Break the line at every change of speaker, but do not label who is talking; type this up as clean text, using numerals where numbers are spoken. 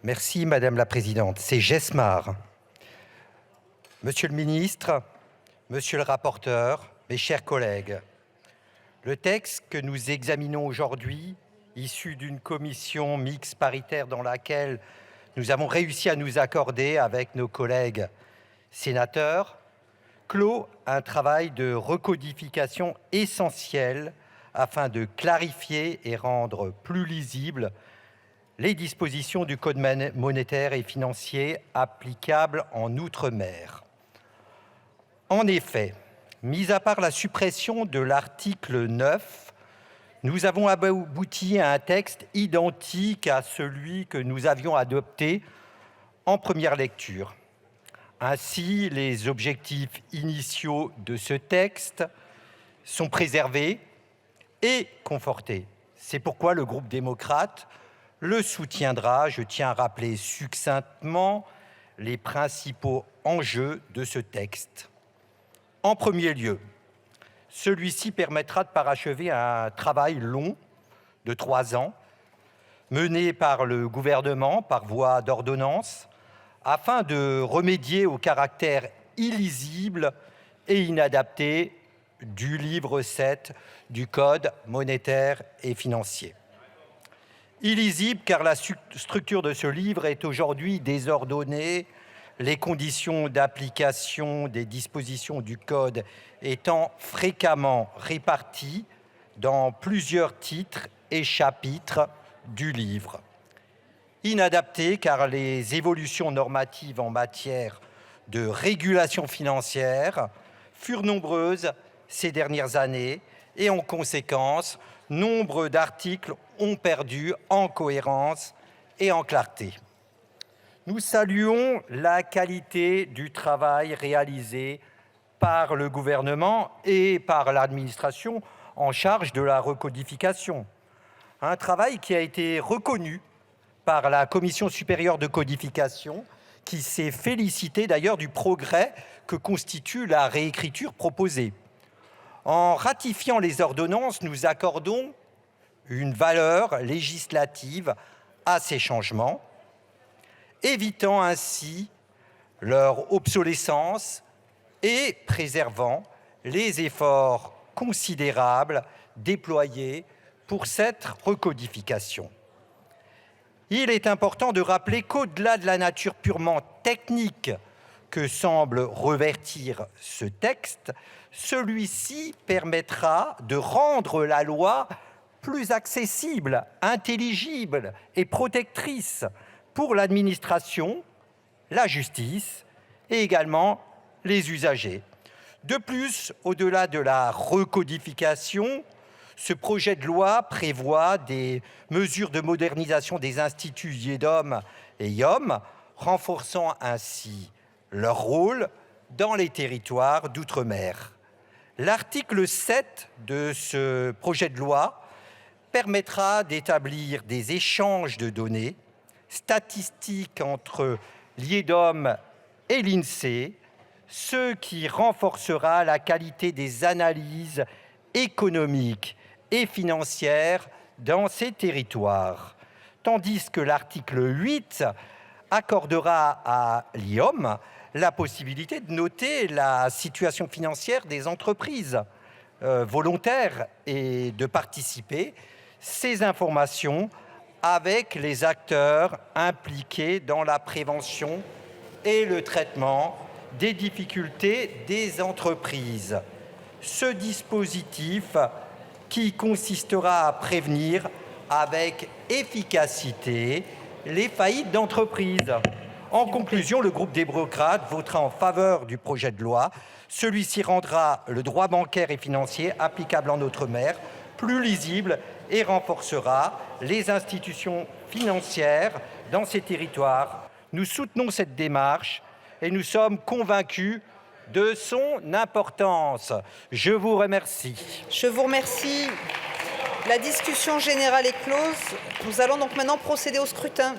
Merci Madame la Présidente. C'est GESMAR. Monsieur le Ministre, Monsieur le rapporteur, mes chers collègues, le texte que nous examinons aujourd'hui, issu d'une commission mixte paritaire dans laquelle nous avons réussi à nous accorder avec nos collègues sénateurs, clôt un travail de recodification essentiel afin de clarifier et rendre plus lisibles les dispositions du Code monétaire et financier applicables en Outre-mer. En effet, mis à part la suppression de l'article 9, nous avons abouti à un texte identique à celui que nous avions adopté en première lecture. Ainsi, les objectifs initiaux de ce texte sont préservés et confortés. C'est pourquoi le groupe démocrate le soutiendra. Je tiens à rappeler succinctement les principaux enjeux de ce texte. En premier lieu, celui-ci permettra de parachever un travail long de 3 ans, mené par le gouvernement par voie d'ordonnance, afin de remédier au caractère illisible et inadapté du livre 7 du Code monétaire et financier. Illisible car la structure de ce livre est aujourd'hui désordonnée, les conditions d'application des dispositions du Code étant fréquemment réparties dans plusieurs titres et chapitres du livre. Inadapté car les évolutions normatives en matière de régulation financière furent nombreuses ces dernières années et en conséquence, nombre d'articles ont perdu en cohérence et en clarté. Nous saluons la qualité du travail réalisé par le gouvernement et par l'administration en charge de la recodification. Un travail qui a été reconnu par la Commission supérieure de codification, qui s'est félicitée d'ailleurs du progrès que constitue la réécriture proposée. En ratifiant les ordonnances, nous accordons une valeur législative à ces changements, évitant ainsi leur obsolescence et préservant les efforts considérables déployés pour cette recodification. Il est important de rappeler qu'au-delà de la nature purement technique que semble revêtir ce texte, celui-ci permettra de rendre la loi plus accessible, intelligible et protectrice pour l'administration, la justice et également les usagers. De plus, au-delà de la recodification, ce projet de loi prévoit des mesures de modernisation des instituts IEDOM et IOM, renforçant ainsi leur rôle dans les territoires d'outre-mer. L'article 7 de ce projet de loi permettra d'établir des échanges de données statistiques entre l'IEDOM et l'INSEE, ce qui renforcera la qualité des analyses économiques et financières dans ces territoires, tandis que l'article 8 accordera à l'IOM la possibilité de noter la situation financière des entreprises volontaires et de participer ces informations avec les acteurs impliqués dans la prévention et le traitement des difficultés des entreprises. Ce dispositif qui consistera à prévenir avec efficacité les faillites d'entreprises. En conclusion, le groupe démocrate votera en faveur du projet de loi. Celui-ci rendra le droit bancaire et financier applicable en Outre-mer plus lisible et renforcera les institutions financières dans ces territoires. Nous soutenons cette démarche et nous sommes convaincus de son importance. Je vous remercie.
Je vous remercie. La discussion générale est close. Nous allons donc maintenant procéder au scrutin.